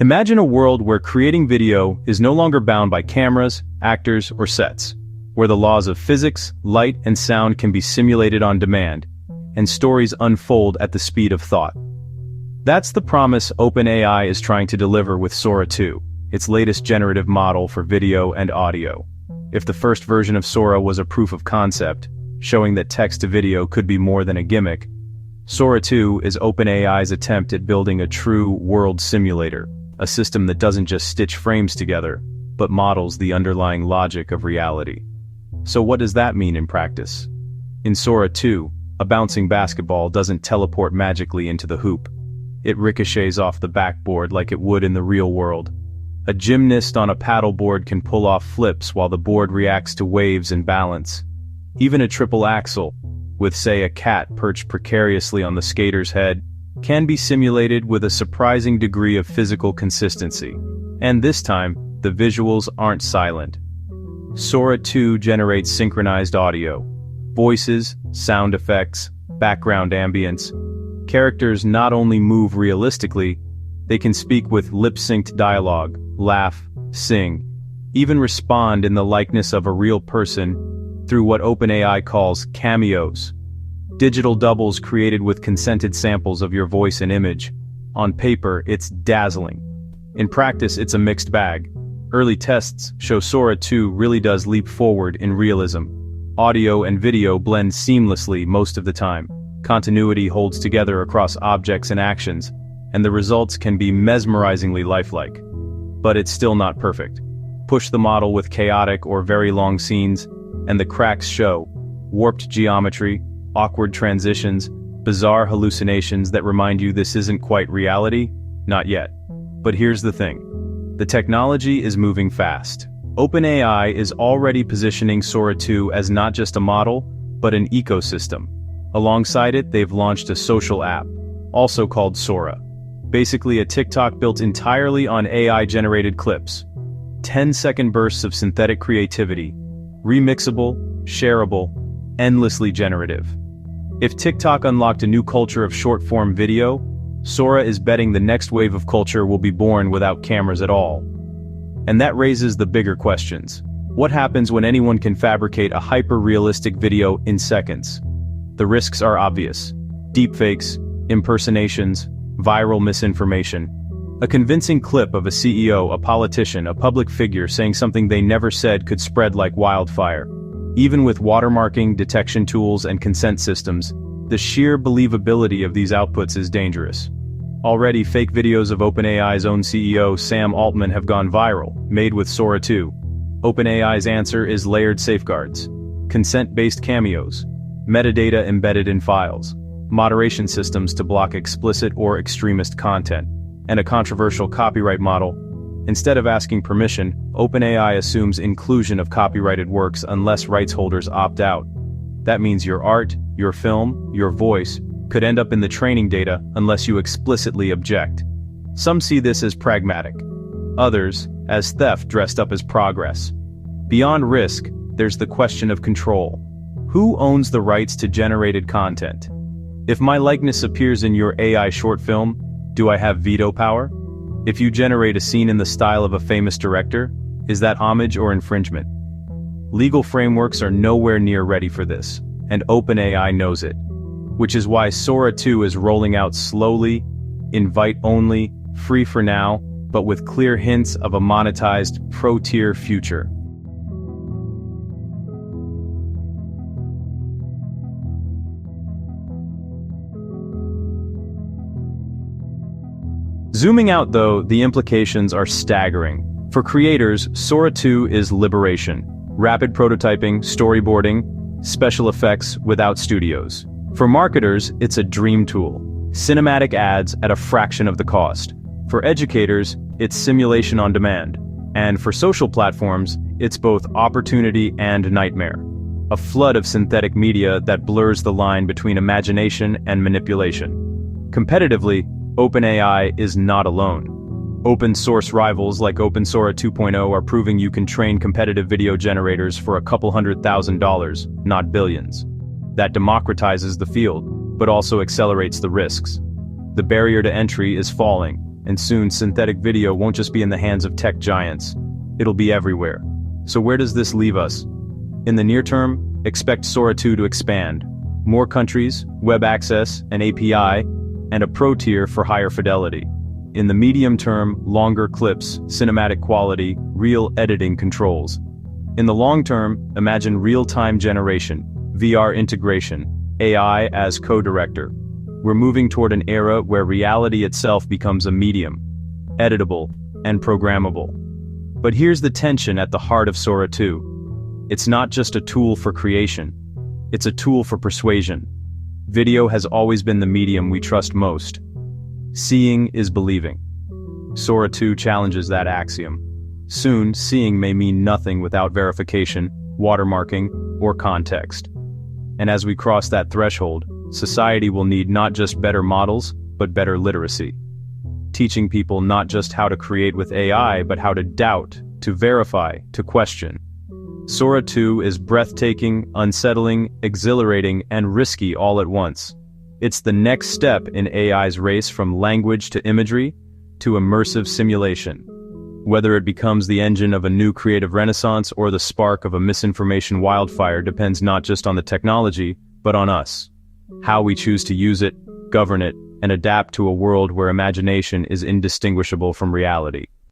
Imagine a world where creating video is no longer bound by cameras, actors, or sets, where the laws of physics, light, and sound can be simulated on demand, and stories unfold at the speed of thought. That's the promise OpenAI is trying to deliver with Sora 2, its latest generative model for video and audio. If the first version of Sora was a proof of concept, showing that text-to-video could be more than a gimmick, Sora 2 is OpenAI's attempt at building a true world simulator, a system that doesn't just stitch frames together, but models the underlying logic of reality. So what does that mean in practice? In Sora 2, a bouncing basketball doesn't teleport magically into the hoop. It ricochets off the backboard like it would in the real world. A gymnast on a paddleboard can pull off flips while the board reacts to waves and balance. Even a triple axel, with say a cat perched precariously on the skater's head, can be simulated with a surprising degree of physical consistency. And this time, the visuals aren't silent. Sora 2 generates synchronized audio, voices, sound effects, background ambience. Characters not only move realistically, they can speak with lip-synced dialogue, laugh, sing, even respond in the likeness of a real person through what OpenAI calls cameos. Digital doubles created with consented samples of your voice and image. On paper, it's dazzling. In practice, it's a mixed bag. Early tests show Sora 2 really does leap forward in realism. Audio and video blend seamlessly most of the time. Continuity holds together across objects and actions, and the results can be mesmerizingly lifelike. But it's still not perfect. Push the model with chaotic or very long scenes, and the cracks show. Warped geometry, awkward transitions, bizarre hallucinations that remind you this isn't quite reality? Not yet. But here's the thing. The technology is moving fast. OpenAI is already positioning Sora 2 as not just a model, but an ecosystem. Alongside it, they've launched a social app, also called Sora. Basically a TikTok built entirely on AI-generated clips. 10-second bursts of synthetic creativity, remixable, shareable, endlessly generative. If TikTok unlocked a new culture of short-form video, Sora is betting the next wave of culture will be born without cameras at all. And that raises the bigger questions. What happens when anyone can fabricate a hyper-realistic video in seconds? The risks are obvious. Deepfakes, impersonations, viral misinformation. A convincing clip of a CEO, a politician, a public figure saying something they never said could spread like wildfire. Even with watermarking, detection tools, and consent systems, the sheer believability of these outputs is dangerous. Already, fake videos of OpenAI's own CEO, Sam Altman, have gone viral, made with Sora 2. OpenAI's answer is layered safeguards, consent-based cameos, metadata embedded in files, moderation systems to block explicit or extremist content, and a controversial copyright model. Instead of asking permission, OpenAI assumes inclusion of copyrighted works unless rights holders opt out. That means your art, your film, your voice could end up in the training data unless you explicitly object. Some see this as pragmatic. Others, as theft dressed up as progress. Beyond risk, there's the question of control. Who owns the rights to generated content? If my likeness appears in your AI short film, do I have veto power? If you generate a scene in the style of a famous director, is that homage or infringement? Legal frameworks are nowhere near ready for this, and OpenAI knows it. Which is why Sora 2 is rolling out slowly, invite-only, free for now, but with clear hints of a monetized, pro-tier future. Zooming out though, the implications are staggering. For creators, Sora 2 is liberation. Rapid prototyping, storyboarding, special effects without studios. For marketers, it's a dream tool. Cinematic ads at a fraction of the cost. For educators, it's simulation on demand. And for social platforms, it's both opportunity and nightmare. A flood of synthetic media that blurs the line between imagination and manipulation. Competitively, OpenAI is not alone. Open source rivals like OpenSora 2.0 are proving you can train competitive video generators for a couple $100,000, not billions. That democratizes the field, but also accelerates the risks. The barrier to entry is falling, And soon, synthetic video won't just be in the hands of tech giants. It'll be everywhere. So where does this leave us? In the near term, expect Sora 2 to expand. More countries, web access, an API, and a pro tier for higher fidelity. In the medium term, longer clips, cinematic quality, real editing controls. In the long term, imagine real-time generation, VR integration, AI as co-director. We're moving toward an era where reality itself becomes a medium, editable, and programmable. But here's the tension at the heart of Sora 2. It's not just a tool for creation. It's a tool for persuasion. Video has always been the medium we trust most. Seeing is believing. Sora 2 challenges that axiom. Soon, seeing may mean nothing without verification, watermarking, or context. And as we cross that threshold, society will need not just better models, but better literacy. Teaching people not just how to create with AI, but how to doubt, to verify, to question. Sora 2 is breathtaking, unsettling, exhilarating, and risky all at once. It's the next step in AI's race from language to imagery, to immersive simulation. Whether it becomes the engine of a new creative renaissance or the spark of a misinformation wildfire depends not just on the technology, but on us. How we choose to use it, govern it, and adapt to a world where imagination is indistinguishable from reality.